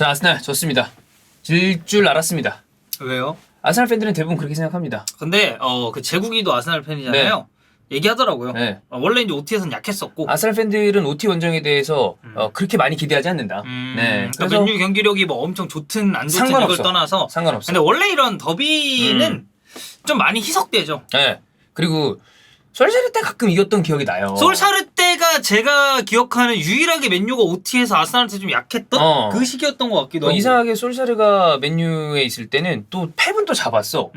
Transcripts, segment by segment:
저 아스날 졌습니다. 질 줄 알았습니다. 왜요? 아스날 팬들은 대부분 그렇게 생각합니다. 근데 그 제국이도 아스날 팬이잖아요. 얘기하더라고요. 네. 원래 이제 OT에서는 약했었고. 아스날 팬들은 OT 원정에 대해서 그렇게 많이 기대하지 않는다. 네. 그러니까 맨유 경기력이 뭐 엄청 좋든 안 좋든 상관없어. 이걸 떠나서. 상관없어. 근데 원래 이런 더비는 좀 많이 희석되죠. 네. 그리고 솔샤르 때 가끔 이겼던 기억이 나요. 솔샤르 때가 제가 기억하는 유일하게 맨유가 OT에서 아스날한테 좀 약했던 그 시기였던 것 같기도 하고. 이상하게 솔샤르가 맨유에 있을 때는 또 펩은 또 잡았어.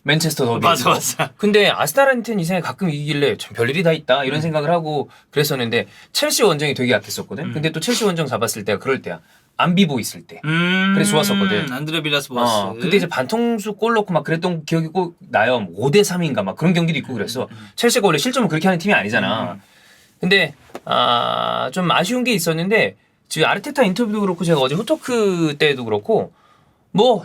맨체스터 더비에서. 맞아. 근데 아스날한테는 이상하게 가끔 이기길래 참 별일이 다 있다 이런 생각을 하고 그랬었는데 첼시 원정이 되게 약했었거든. 근데 또 첼시 원정 잡았을 때가 그럴 때야. 안비보 있을 때. 그래서 좋았었거든. 안드레 빌라스 보아스. 그때 이제 반통수 골 넣고 막 그랬던 기억이 꼭 나요. 5대 3인가 막 그런 경기도 있고 그랬어. 첼시가 원래 실점을 그렇게 하는 팀이 아니잖아. 근데 좀 아쉬운 게 있었는데 지금 아르테타 인터뷰도 그렇고 제가 어제 후토크 때도 그렇고 뭐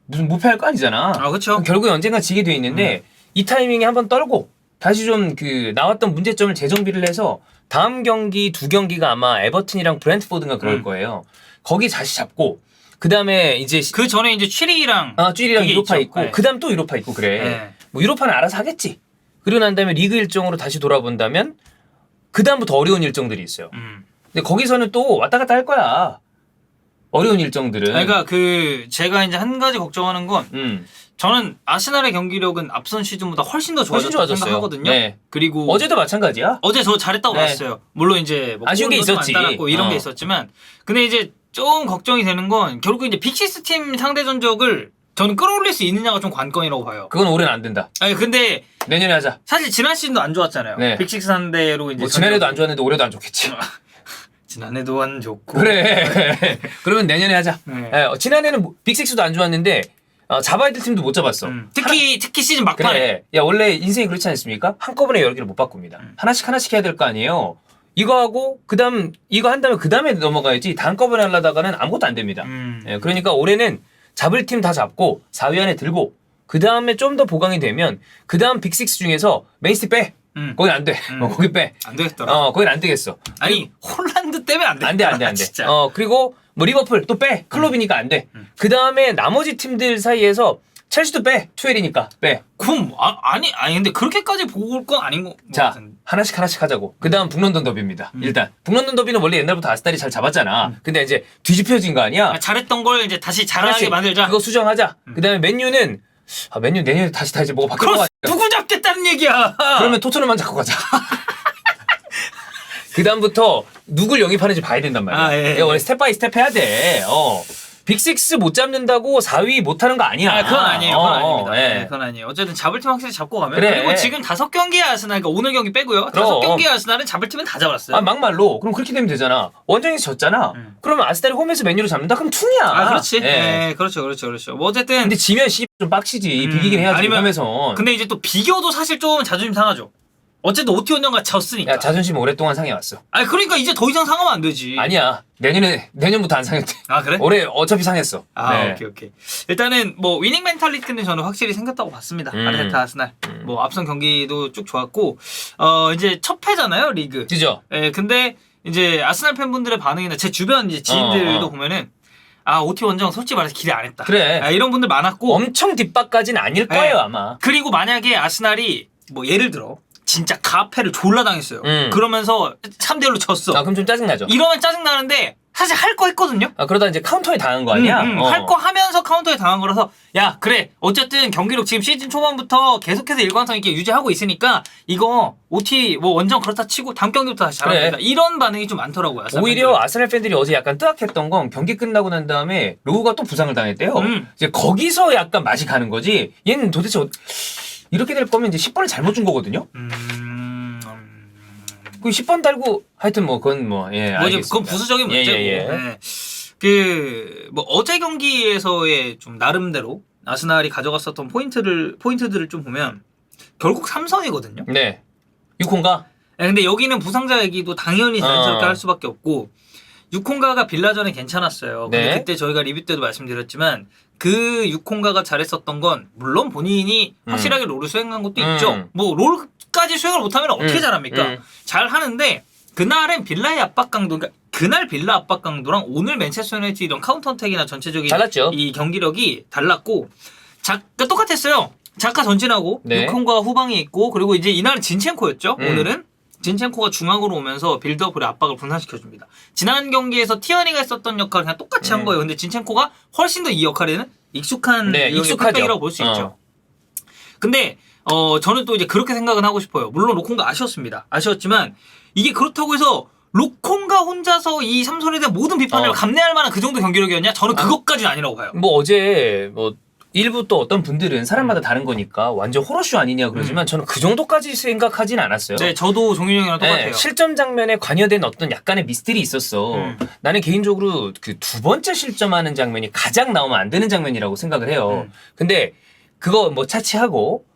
무슨 무패할 거 아니잖아. 그렇죠. 결국에 언젠가 지게 돼 있는데 이 타이밍에 한번 떨고 다시 좀 그 나왔던 문제점을 재정비를 해서 다음 경기 두 경기가 아마 에버튼이랑 브랜트포드인가 그럴 거예요. 거기 다시 잡고 그 다음에 이제 그 전에 이제 취리랑 쥐리랑 유로파 있죠. 있고 네. 그 다음 또 유로파 있고 그래. 네. 뭐 유로파는 알아서 하겠지. 그러고 난 다음에 리그 일정으로 다시 돌아본다면 그 다음부터 어려운 일정들이 있어요. 근데 거기서는 또 왔다 갔다 할 거야. 어려운 일정들은. 그러니까 제가 이제 한 가지 걱정하는 건 저는 아스날의 경기력은 앞선 시즌보다 훨씬 더 좋아졌다고 생각하거든요. 네. 그리고 어제도 마찬가지야. 어제 저 잘했다고 네. 봤어요. 물론 이제 뭐 아쉬운 게 골도 있었지. 안 따랐고 이런 게 있었지만 근데 이제 좀 걱정이 되는 건 결국 이제 빅시스 팀 상대 전적을 저는 끌어올릴 수 있느냐가 좀 관건이라고 봐요. 그건 올해는 안 된다. 아니 근데 내년에 하자. 사실 지난 시즌도 안 좋았잖아요. 네. 빅시스 상대로 이제 뭐 지난해도 안 좋았는데 올해도 안 좋겠지. 지난해도 안 좋고 그래. 그러면 내년에 하자. 네. 지난해는 빅식스도 안 좋았는데 잡아야 될 팀도 못 잡았어. 특히 시즌 막판에 그래. 야 원래 인생이 그렇지 않습니까? 한꺼번에 여러 개를 못 바꿉니다. 하나씩 해야 될 거 아니에요. 이거 하고 그다음 이거 한 다음에 그다음에 넘어가야지. 다음꺼번에 하려다가는 아무것도 안 됩니다. 그러니까 올해는 잡을 팀 다 잡고 4위 안에 들고 그 다음에 좀 더 보강이 되면 그 다음 빅식스 중에서 맨시티 빼. 거긴 안 돼. 거기 빼. 안 되겠더라. 거긴 안 되겠어. 아니 홀란드 때문에 안 돼. 안 돼. 진짜. 그리고 뭐 리버풀 또 빼. 클럽이니까 안 돼. 그 다음에 나머지 팀들 사이에서 첼시도 빼. 투엘이니까 빼. 그럼 아니 근데 그렇게까지 보고 올 건 아닌 거 자, 같은데. 하나씩 하자고. 그 다음 북런던 더비입니다. 일단 북런던 더비는 원래 옛날부터 아스날이 잘 잡았잖아. 근데 이제 뒤집혀진 거 아니야? 잘했던 걸 이제 다시 잘하게 그렇지. 만들자. 그거 수정하자. 그 다음에 맨유는 맨유 내년에 다시 다 이제 뭐가 바뀔 것 그럼 같아. 누구 잡겠다는 얘기야. 그러면 토트넘만 잡고 가자. 그 다음부터 누굴 영입하는지 봐야 된단 말이야. 예. 원래 스텝 바이 스텝 해야 돼. 빅식스 못 잡는다고 4위 못 하는 거 아니야. 그건 아니에요. 그건 아닙니다. 예. 네, 그건 아니에요. 어쨌든 잡을 팀 확실히 잡고 가면. 그래. 그리고 지금 5경기의 아스날, 그러니까 오늘 경기 빼고요. 그럼. 5경기의 아스날은 잡을 팀은 다 잡았어요. 막말로. 그럼 그렇게 되면 되잖아. 원정에서 졌잖아. 그러면 아스날이 홈에서 맨유를 잡는다? 그럼 퉁이야. 그렇지. 예. 네, 그렇죠. 뭐 어쨌든. 근데 지면 좀 빡치지. 비기긴 해야지. 아니면- 홈에서. 근데 이제 또 비교도 사실 좀 자존심 상하죠. 어쨌든 OT 원정과 졌으니까. 야, 자존심 오랫동안 상해왔어. 그러니까 이제 더 이상 상하면 안 되지. 아니야. 내년부터 안 상했대. 그래? 올해 어차피 상했어. 네. 오케이. 일단은 뭐 위닝 멘탈리티는 저는 확실히 생겼다고 봤습니다. 아르테타 아스날. 뭐 앞선 경기도 쭉 좋았고 이제 첫 패잖아요, 리그. 그죠? 근데 이제 아스날 팬분들의 반응이나 제 주변 이제 지인들도 보면은 OT 원정 솔직히 말해서 기대 안 했다. 그래. 이런 분들 많았고 엄청 뒷바까지는 아닐 거예요, 아마. 그리고 만약에 아스날이 뭐 예를 들어 진짜 가패를 졸라 당했어요. 그러면서 3대1로 졌어. 그럼 좀 짜증나죠. 이러면 짜증나는데 사실 할 거 했거든요. 그러다 이제 카운터에 당한 거 아니야? 할 거 하면서 카운터에 당한 거라서 야 그래 어쨌든 경기력 지금 시즌 초반부터 계속해서 일관성 있게 유지하고 있으니까 이거 OT 뭐 원정 그렇다 치고 다음 경기부터 다시 잘하면 된다. 이런 반응이 좀 많더라고요. 오히려 아스날 팬들이 어제 약간 뜨악했던 건 경기 끝나고 난 다음에 로우가 또 부상을 당했대요. 이제 거기서 약간 맛이 가는 거지. 얘는 도대체 이렇게 될 거면 이제 10번을 잘못 준 거거든요. 그 10번 달고 하여튼 뭐 그건 알겠습니다. 그건 부수적인 문제고. 예. 뭐 어제 경기에서의 좀 나름대로 아스날이 가져갔었던 포인트들을 좀 보면 결국 3선이거든요. 네. 6호인가? 근데 여기는 부상자 얘기도 당연히 자연스럽게 할 수밖에 없고 6콩가가 빌라전에 괜찮았어요. 근데 네. 그때 저희가 리뷰 때도 말씀드렸지만 그 6콩가가 잘했었던 건 물론 본인이 확실하게 롤을 수행한 것도 있죠. 뭐 롤까지 수행을 못하면 어떻게 잘합니까? 잘 하는데 그날은 빌라의 압박 강도, 그러니까 그날 빌라 압박 강도랑 오늘 맨체스터 유나이티드 이런 카운터 어택이나 전체적인 달랐죠. 이 경기력이 달랐고 그러니까 똑같았어요. 자카 전진하고 네. 유콘과 후방이 있고 그리고 이제 이날은 진첸코였죠. 오늘은 진첸코가 중앙으로 오면서 빌드업으로 압박을 분산시켜줍니다. 지난 경기에서 티어니가 했었던 역할을 그냥 똑같이 한 거예요. 근데 진첸코가 훨씬 더 이 역할에는 익숙한 익숙하죠. 볼 수 있죠. 근데 저는 또 이제 그렇게 생각은 하고 싶어요. 물론 로콘가 아쉬웠습니다. 아쉬웠지만 이게 그렇다고 해서 로콘가 혼자서 이 삼선에 대한 모든 비판을 감내할 만한 그 정도 경기력이었냐? 저는 그것까지는 아니라고 봐요. 뭐 어제 뭐 일부 또 어떤 분들은 사람마다 다른 거니까 완전 호러쇼 아니냐 그러지만 저는 그 정도까지 생각하진 않았어요. 네, 저도 종윤이 형이랑 똑같아요. 네, 실점 장면에 관여된 어떤 약간의 미스들이 있었어. 나는 개인적으로 그 두 번째 실점하는 장면이 가장 나오면 안 되는 장면이라고 생각을 해요. 근데 그거 뭐 차치하고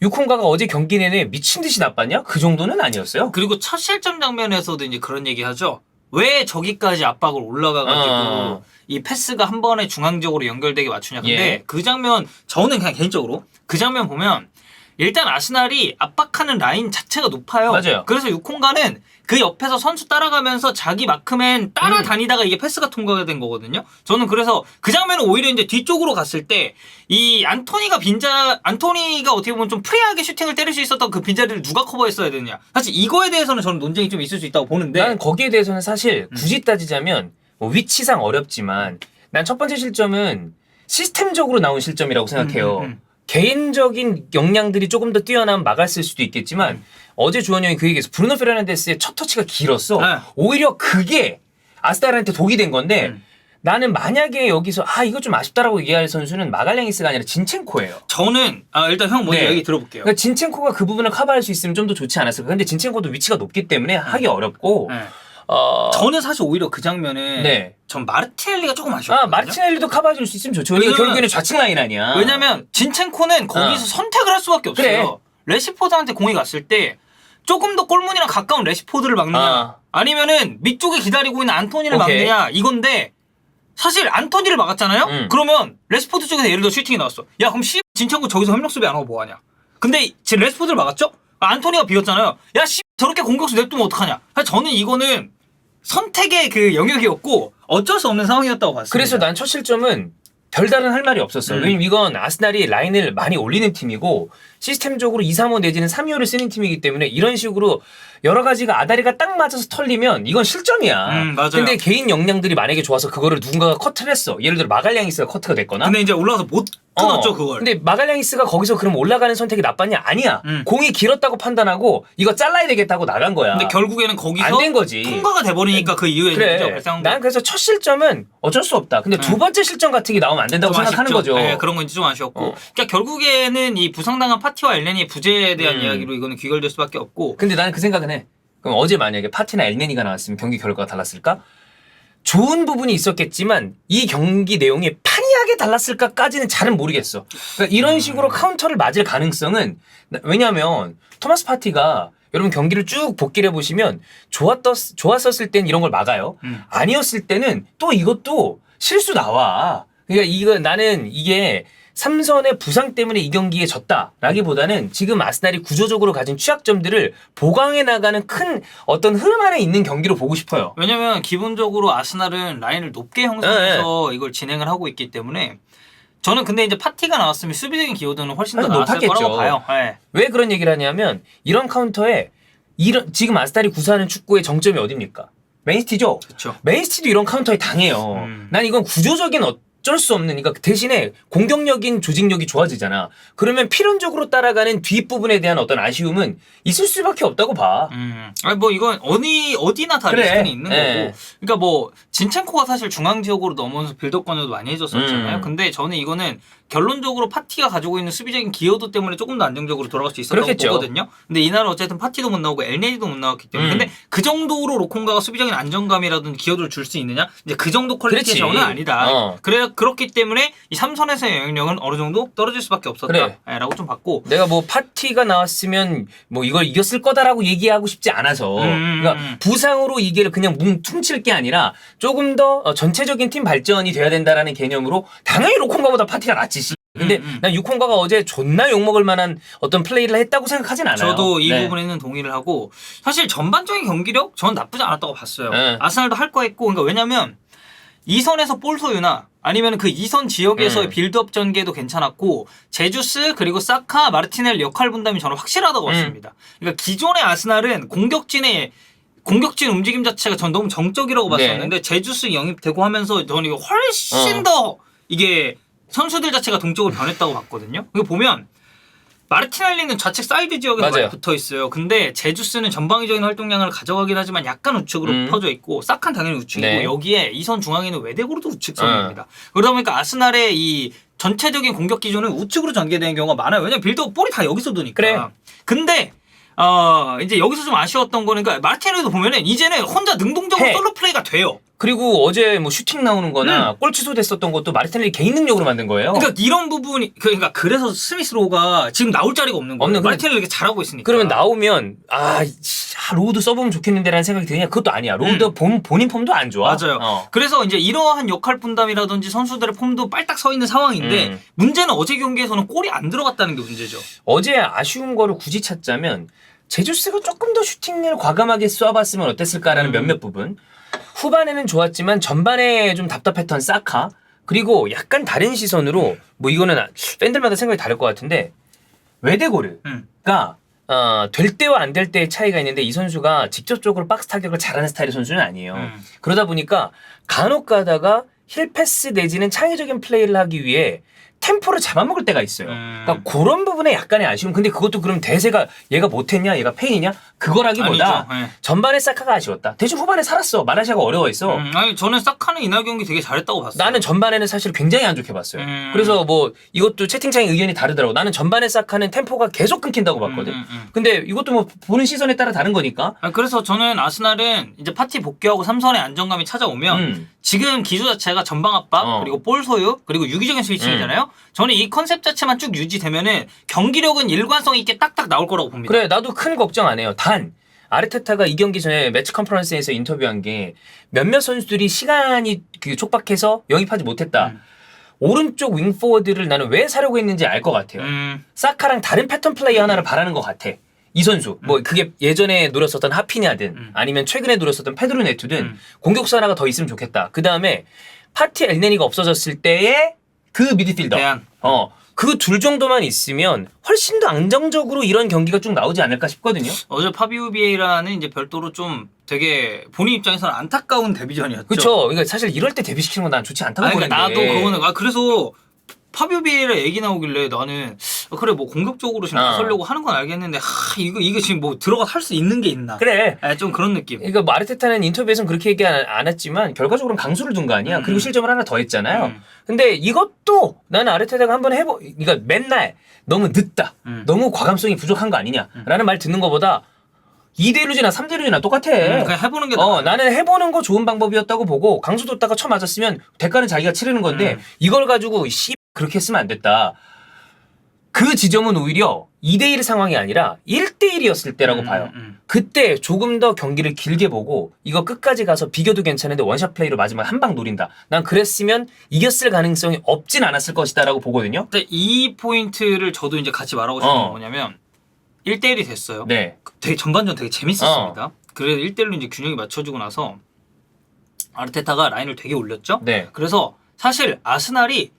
유콘가가 어제 경기 내내 미친 듯이 나빴냐? 그 정도는 아니었어요. 그리고 첫 실점 장면에서도 이제 그런 얘기 하죠. 왜 저기까지 압박을 올라가가지고 이 패스가 한 번에 중앙적으로 연결되게 맞추냐. 근데 그 장면 저는 그냥 개인적으로 그 장면 보면 일단 아스날이 압박하는 라인 자체가 높아요. 맞아요. 그래서 유콘가는 그 옆에서 선수 따라가면서 자기 마크맨 따라다니다가 이게 패스가 통과가 된 거거든요. 저는 그래서 그 장면은 오히려 이제 뒤쪽으로 갔을 때 이 안토니가 어떻게 보면 좀 프리하게 슈팅을 때릴 수 있었던 그 빈자리를 누가 커버했어야 되느냐. 사실 이거에 대해서는 저는 논쟁이 좀 있을 수 있다고 보는데 나는 거기에 대해서는 사실 굳이 따지자면 뭐 위치상 어렵지만 난 첫 번째 실점은 시스템적으로 나온 실점이라고 생각해요. 개인적인 역량들이 조금 더 뛰어나면 막았을 수도 있겠지만 어제 주원이 형이 그 얘기했어. 브루노 페르난데스의 첫 터치가 길었어. 오히려 그게 아스날한테 독이 된 건데 나는 만약에 여기서 이거 좀 아쉽다라고 얘기할 선수는 마갈랭이스가 아니라 진첸코예요. 저는 일단 형 먼저 얘기 들어볼게요. 그러니까 진첸코가 그 부분을 커버할 수 있으면 좀 더 좋지 않았을까. 근데 진첸코도 위치가 높기 때문에 하기 어렵고 저는 사실 오히려 그 장면에 전 마르티넬리가 조금 아쉬웠거든요. 마르티넬리도 커버해줄 수 있으면 좋죠. 이게 결국에는 좌측 라인 아니야. 왜냐면 진첸코는 거기서 선택을 할 수밖에 없어요. 그래. 레시포드한테 공이 갔을 때 조금 더 골문이랑 가까운 레시포드를 막느냐 아니면은 밑쪽에 기다리고 있는 안토니를 막느냐 이건데 사실 안토니를 막았잖아요? 그러면 레시포드 쪽에서 예를 들어 슈팅이 나왔어. 야 그럼 진첸코 저기서 협력 수비 안 하고 뭐하냐. 근데 지금 레시포드를 막았죠? 안토니가 비었잖아요. 야 저렇게 공격수 냅두면 어떡하냐. 저는 이거는 선택의 그 영역이었고 어쩔 수 없는 상황이었다고 봤습니다. 그래서 난 첫 실점은 별다른 할 말이 없었어요. 왜냐면 이건 아스날이 라인을 많이 올리는 팀이고 시스템적으로 2-3-5 내지는 3-2-5를 쓰는 팀이기 때문에 이런 식으로 여러 가지가 아다리가 딱 맞아서 털리면 이건 실점이야. 맞아요. 근데 개인 역량들이 만약에 좋아서 그거를 누군가가 커트를 했어. 예를 들어 마갈량이스가 커트가 됐거나. 근데 이제 올라가서 못 끊었죠 그걸. 근데 마갈량이스가 거기서 그럼 올라가는 선택이 나빴냐? 아니야. 공이 길었다고 판단하고 이거 잘라야 되겠다고 나간 거야. 근데 결국에는 거기서 안 된 거지. 통과가 돼버리니까 그 이후에 그래. 난 그래서 첫 실점은 어쩔 수 없다. 근데 두 번째 실점 같은 게 나오면 안 된다고 생각하는 거죠. 네, 그런 건 좀 아쉬웠고. 그러니까 결국에는 이 부상당한 파티와 엘렌이 부재에 대한 이야기로 이거는 귀결될 수밖에 없고. 근데 나는 그 생각은 해. 그럼 어제 만약에 파티나 엘네니가 나왔으면 경기 결과가 달랐을까? 좋은 부분이 있었겠지만 이 경기 내용이 판이하게 달랐을까까지는 잘은 모르겠어. 그러니까 이런 식으로 카운터를 맞을 가능성은 왜냐하면 토마스 파티가 여러분 경기를 쭉 복기를 해보시면 좋았었을 땐 이런 걸 막아요. 아니었을 때는 또 이것도 실수 나와. 그러니까 나는 이게 삼선의 부상 때문에 이 경기에 졌다라기보다는 지금 아스날이 구조적으로 가진 취약점들을 보강해 나가는 큰 어떤 흐름 안에 있는 경기로 보고 싶어요. 왜냐면 기본적으로 아스날은 라인을 높게 형성해서 이걸 진행을 하고 있기 때문에 저는 근데 이제 파티가 나왔으면 수비적인 기여도는 훨씬 더 나았을 거라고 봐요. 왜 그런 얘기를 하냐면 이런 카운터에 지금 아스날이 구사하는 축구의 정점이 어딥니까? 맨시티죠? 그렇죠. 맨시티도 이런 카운터에 당해요. 난 이건 구조적인 어쩔 수 없는, 그러니까 대신에 공격력인 조직력이 좋아지잖아. 그러면 필연적으로 따라가는 뒷부분에 대한 어떤 아쉬움은 있을 수밖에 없다고 봐. 아니 뭐 이건 어디나 다 리스크는 있는 거고. 그러니까 뭐 진첸코가 사실 중앙 지역으로 넘어오면서 빌드업 관여도 많이 해줬었잖아요. 근데 저는 이거는 결론적으로 파티가 가지고 있는 수비적인 기여도 때문에 조금 더 안정적으로 돌아갈 수 있었다고 보거든요. 근데 이날은 어쨌든 파티도 못 나오고 엘네디도 못 나왔기 때문에 근데 그 정도로 로콩가가 수비적인 안정감이라든지 기여도를 줄 수 있느냐? 이제 그 정도 퀄리티의 저는 아니다. 그렇기 때문에 이 삼선에서의 영향력은 어느 정도 떨어질 수밖에 없었다라고 좀 봤고, 내가 뭐 파티가 나왔으면 뭐 이걸 이겼을 거다라고 얘기하고 싶지 않아서 그러니까 부상으로 이게 그냥 뭉퉁칠 게 아니라 조금 더 전체적인 팀 발전이 돼야 된다라는 개념으로 당연히 로콩가보다 파티가 낫지. 근데 난 유콩가가 어제 존나 욕먹을 만한 어떤 플레이를 했다고 생각하진 않아요. 저도 이 네. 부분에는 동의를 하고 사실 전반적인 경기력 전 나쁘지 않았다고 봤어요. 네. 아스날도 할 거 했고 그러니까 왜냐면 2선에서 볼 소유나 아니면 그 2선 지역에서의 빌드업 전개도 괜찮았고 제주스 그리고 사카 마르티넬 역할 분담이 저는 확실하다고 봤습니다. 그러니까 기존의 아스날은 공격진 움직임 자체가 전 너무 정적이라고 봤었는데 제주스 영입되고 하면서 저는 이거 훨씬 더 이게 선수들 자체가 동적으로 변했다고 봤거든요. 이거 보면 마르티넬리는 좌측 사이드 지역에 많이 붙어 있어요. 근데 제주스는 전방위적인 활동량을 가져가긴 하지만 약간 우측으로 퍼져 있고 사칸 당연히 우측이고 네. 여기에 이선 중앙에는 외대고로도 우측선입니다. 그러다 보니까 아스날의 이 전체적인 공격 기조는 우측으로 전개되는 경우가 많아요. 왜냐면 빌드업 볼이 다 여기서 도니까. 그래. 근데 이제 여기서 좀 아쉬웠던 거는 그러니까 마르티넬리도 보면은 이제는 혼자 능동적으로 솔로 플레이가 돼요. 그리고 어제 뭐 슈팅 나오는 거나 골 취소됐었던 것도 마르티넬리 개인 능력으로 만든 거예요. 그러니까 이런 부분이 그러니까 그래서 스미스 로우가 지금 나올 자리가 없는 거예요. 마르티넬리 이렇게 잘하고 있으니까. 그러면 나오면 로우드 써보면 좋겠는데라는 생각이 드냐? 그것도 아니야. 로우드 본인 폼도 안 좋아. 맞아요. 그래서 이제 이러한 역할 분담이라든지 선수들의 폼도 빨딱 서 있는 상황인데 문제는 어제 경기에서는 골이 안 들어갔다는 게 문제죠. 어제 아쉬운 거를 굳이 찾자면 제주스가 조금 더 슈팅을 과감하게 쏴봤으면 어땠을까라는 몇몇 부분. 후반에는 좋았지만 전반에 좀 답답했던 사카 그리고 약간 다른 시선으로 뭐 이거는 팬들마다 생각이 다를 것 같은데 외대고르가 될 때와 안 될 때의 차이가 있는데 이 선수가 직접적으로 박스 타격을 잘하는 스타일의 선수는 아니에요. 그러다 보니까 간혹 가다가 힐 패스 내지는 창의적인 플레이를 하기 위해 템포를 잡아먹을 때가 있어요. 그러니까 그런 부분에 약간의 아쉬움. 근데 그것도 그럼 대세가 얘가 못했냐, 얘가 페인이냐? 그거라기보다 전반에 사카가 아쉬웠다. 대신 후반에 살았어. 말레이시아가 어려워했어. 아니 저는 사카는 이날 경기 되게 잘했다고 봤어요. 나는 전반에는 사실 굉장히 안 좋게 봤어요. 그래서 뭐 이것도 채팅창에 의견이 다르더라고. 나는 전반에 사카는 템포가 계속 끊긴다고 봤거든. 근데 이것도 뭐 보는 시선에 따라 다른 거니까. 그래서 저는 아스날은 이제 파티 복귀하고 3선의 안정감이 찾아오면 지금 기조 자체가 전방 압박 그리고 볼 소유 그리고 유기적인 스위칭이잖아요. 저는 이 컨셉 자체만 쭉 유지되면은 경기력은 일관성 있게 딱딱 나올 거라고 봅니다. 그래 나도 큰 걱정 안 해요. 단 아르테타가 이 경기 전에 매치 컨퍼런스에서 인터뷰한 게 몇몇 선수들이 시간이 촉박해서 영입하지 못했다. 오른쪽 윙포워드를 나는 왜 사려고 했는지 알 것 같아요. 사카랑 다른 패턴 플레이 하나를 바라는 것 같아. 이 선수 뭐 그게 예전에 노렸었던 하피냐든 아니면 최근에 노렸었던 페드로 네투든 공격수 하나가 더 있으면 좋겠다. 그 다음에 파티 엘네니가 없어졌을 때의 그 미드필더 그 둘 정도만 있으면 훨씬 더 안정적으로 이런 경기가 쭉 나오지 않을까 싶거든요. 어제 파비오 비에이라는 이제 별도로 좀 되게 본인 입장에서는 안타까운 데뷔전이었죠. 그렇죠. 그러니까 사실 이럴 때 데뷔시키는 건 난 좋지 않다고 보는데. 나도 그거는 그래서 파비오 비에이라 얘기 나오길래 나는 그래 뭐 공격적으로 지금 나서려고 하는 건 알겠는데 이거 지금 뭐 들어가 할 수 있는 게 있나? 그래. 좀 그런 느낌. 그러니까 뭐 아르테타는 인터뷰에서는 그렇게 얘기 안 했지만 결과적으로는 강수를 둔 거 아니야. 그리고 실점을 하나 더 했잖아요. 근데 이것도 나는 아르테타가 한번 그러니까 맨날 너무 늦다. 너무 과감성이 부족한 거 아니냐라는 말 듣는 것보다 2대1로지나 3대1로지나 똑같아. 그냥 해보는 게 나아. 나는 해보는 거 좋은 방법이었다고 보고 강수 뒀다가 쳐맞았으면 대가는 자기가 치르는 건데 이걸 가지고 그렇게 했으면 안 됐다. 그 지점은 오히려 2대1 상황이 아니라 1대1이었을 때라고 봐요. 그때 조금 더 경기를 길게 보고 이거 끝까지 가서 비겨도 괜찮은데 원샷 플레이로 마지막 한 방 노린다. 난 그랬으면 이겼을 가능성이 없진 않았을 것이다라고 보거든요. 근데 이 포인트를 저도 이제 같이 말하고 싶은 건 뭐냐면 1대1이 됐어요. 네. 되게 전반전 되게 재밌었습니다. 그래서 1대1로 이제 균형이 맞춰지고 나서 아르테타가 라인을 되게 올렸죠. 네. 그래서 사실 아스날이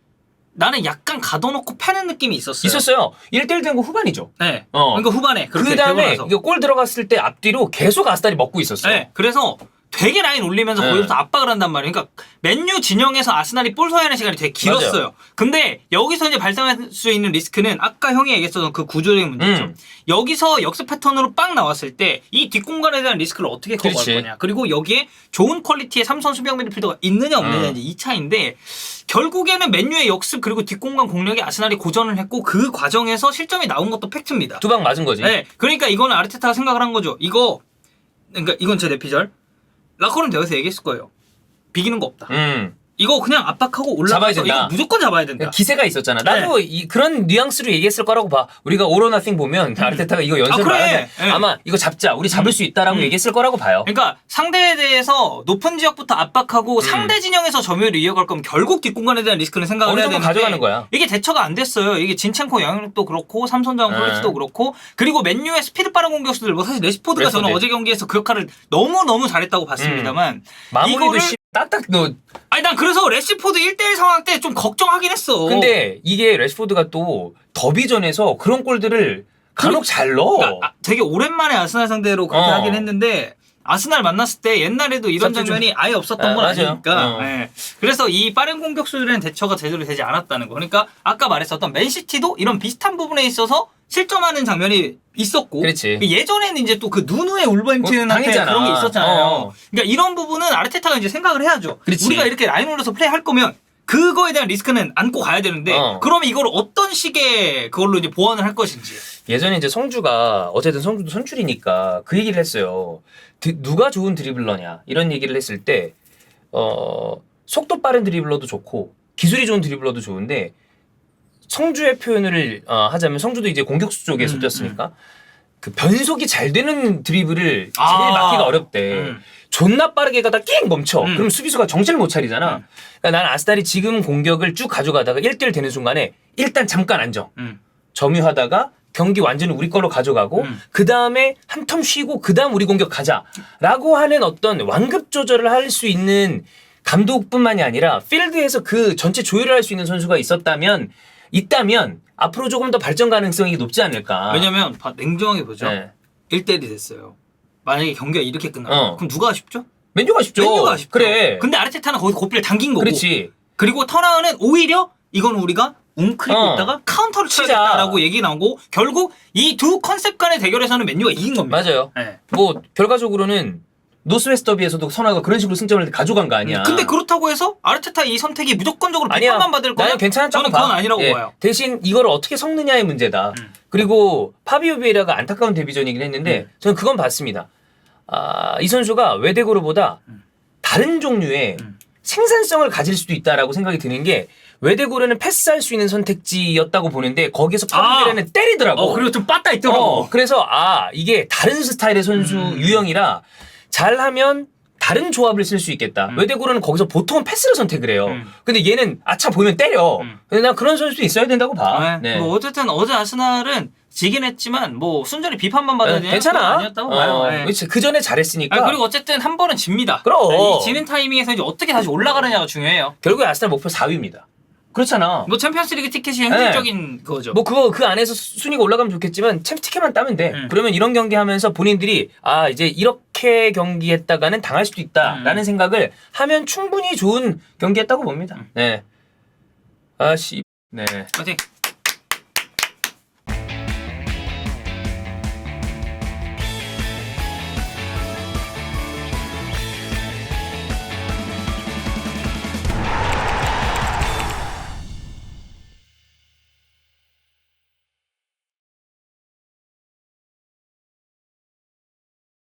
나는 약간 가둬놓고 패는 느낌이 있었어요. 1대1 된 거 후반이죠. 네. 그러니까 후반에 그 다음에 이거 골 들어갔을 때 앞뒤로 계속 아스날이 먹고 있었어요. 네. 그래서 되게 라인 올리면서 거기서 압박을 한단 말이에요. 그러니까 맨유 진영에서 아스날이 볼 소유하는 시간이 되게 길었어요. 맞아요. 근데 여기서 이제 발생할 수 있는 리스크는 아까 형이 얘기했었던 그 구조적인 문제죠. 여기서 역습 패턴으로 빵 나왔을 때 이 뒷공간에 대한 리스크를 어떻게 커버할 거냐. 그리고 여기에 좋은 퀄리티의 3선 수비형 미드필더가 있느냐 없느냐 이제 이 차인데 결국에는 맨유의 역습 그리고 뒷공간 공략에 아스날이 고전을 했고 그 과정에서 실점이 나온 것도 팩트입니다. 두 방 맞은 거지. 네. 그러니까 이거는 아르테타가 생각을 한 거죠. 그러니까 이건 제 내피셜. 라커는 여기서 얘기했을 거예요. 비기는 거 없다. 이거 그냥 압박하고 잡아야 올라가서 된다. 이거 무조건 잡아야 된다. 기세가 있었잖아. 나도 그런 뉘앙스로 얘기했을 거라고 봐. 우리가 All or Nothing 보면 아르테타가 이거 연습을 그래. 하는데 네. 아마 이거 잡자. 우리 잡을 수 있다라고 얘기했을 거라고 봐요. 그러니까 상대에 대해서 높은 지역부터 압박하고 상대 진영에서 점유율을 이어갈 거면 결국 뒷공간에 대한 리스크는 생각을 어느 해야 정도 되는데 가져가는 거야. 이게 대처가 안 됐어요. 이게 진첸코 영향력도 그렇고 삼선장 프로이스도 그렇고 그리고 맨유의 스피드 빠른 공격수들 뭐 사실 레시포드가 저는 어제 경기에서 그 역할을 너무 잘했다고 봤습니다만 마무리도 딱딱 너. 아니 난 그래서 레시포드 1대1 상황 때 좀 걱정하긴 했어. 근데 이게 레시포드가 또 더비전에서 그런 골들을 간혹 잘 넣어. 그러니까 되게 오랜만에 아스날 상대로 그렇게 하긴 했는데 아스날 만났을 때 옛날에도 이런 장면이 아예 없었던 건 맞아요. 아니니까. 네. 그래서 이 빠른 공격수들은 대처가 제대로 되지 않았다는 거. 그러니까 아까 말했었던 맨시티도 이런 비슷한 부분에 있어서 실점하는 장면이 있었고. 그렇지. 예전에는 이제 또 그 누누의 울버햄튼한테 당했잖아. 그런 게 있었잖아요. 그러니까 이런 부분은 아르테타가 이제 생각을 해야죠. 그렇지. 우리가 이렇게 라인 올려서 플레이할 거면 그거에 대한 리스크는 안고 가야 되는데 그러면 이걸 어떤 식의 그걸로 이제 보완을 할 것인지. 예전에 이제 성주가 어쨌든 성주도 선출이니까 그 얘기를 했어요. 누가 좋은 드리블러냐 이런 얘기를 했을 때 속도 빠른 드리블러도 좋고 기술이 좋은 드리블러도 좋은데 성주의 표현을 하자면 성주도 이제 공격수 쪽에서 뛰었으니까 그 변속이 잘 되는 드리블을 제일 막기가 어렵대. 존나 빠르게 가다 낑 멈춰. 그럼 수비수가 정신을 못 차리잖아. 그러니까 난 아스날이 지금 공격을 쭉 가져가다가 1대1 되는 순간에 일단 잠깐 안정. 점유하다가 경기 완전히 우리 걸로 가져가고 그 다음에 한 텀 쉬고 그 다음 우리 공격 가자라고 하는 어떤 완급 조절을 할 수 있는 감독뿐만이 아니라 필드에서 그 전체 조율을 할 수 있는 선수가 있다면 앞으로 조금 더 발전 가능성이 높지 않을까. 왜냐면 냉정하게 보죠. 네. 1대1이 됐어요. 만약에 경기가 이렇게 끝나면 그럼 누가 아쉽죠? 맨유가 아쉽죠. 맨유가 아쉽죠. 그래. 근데 아르테타는 거기서 고삐를 당긴 거고. 그렇지. 그리고 터나은은 오히려 이건 우리가 웅크리고 있다가 카운터를 쳐야겠다라고 얘기 나오고 결국 이 두 컨셉 간의 대결에서는 맨유가 이긴 겁니다. 맞아요. 네. 뭐 결과적으로는 노스웨스트 더비에서도 선화가 그런 식으로 승점을 가져간 거 아니야. 근데 그렇다고 해서 아르테타 이 선택이 무조건적으로 아니야. 비판만 받을 거면 나는 괜찮았다고 저는 봐. 그건 아니라고 봐요. 대신 이걸 어떻게 섞느냐의 문제다. 그리고 파비오 비에라가 안타까운 데뷔전이긴 했는데 저는 그건 봤습니다. 이 선수가 웨데고르보다 다른 종류의 생산성을 가질 수도 있다라고 생각이 드는 게 웨데고르는 패스할 수 있는 선택지였다고 보는데 거기서 파비오 비에라는 때리더라고. 그리고 좀 빠따 있더라고. 그래서 이게 다른 스타일의 선수 유형이라 잘하면 다른 조합을 쓸 수 있겠다. 웨데고르는 거기서 보통은 패스를 선택을 해요. 근데 얘는 아차 보이면 때려. 근데 난 그런 선수도 있어야 된다고 봐. 네. 뭐 어쨌든 어제 아스날은 지긴 했지만 뭐 순전히 비판만 받아야 되는 괜찮아. 아니었다고 봐요. 네. 그 전에 잘했으니까. 그리고 어쨌든 한 번은 집니다. 그럼. 이 지는 타이밍에서 이제 어떻게 다시 올라가느냐가 중요해요. 결국에 아스날 목표 4위입니다. 그렇잖아. 뭐 챔피언스리그 티켓이 현실적인 거죠. 뭐 그거 그 안에서 순위가 올라가면 좋겠지만 챔스 티켓만 따면 돼. 그러면 이런 경기 하면서 본인들이 이제 이렇게 경기했다가는 당할 수도 있다라는 생각을 하면 충분히 좋은 경기했다고 봅니다. 네. 네. 파이팅.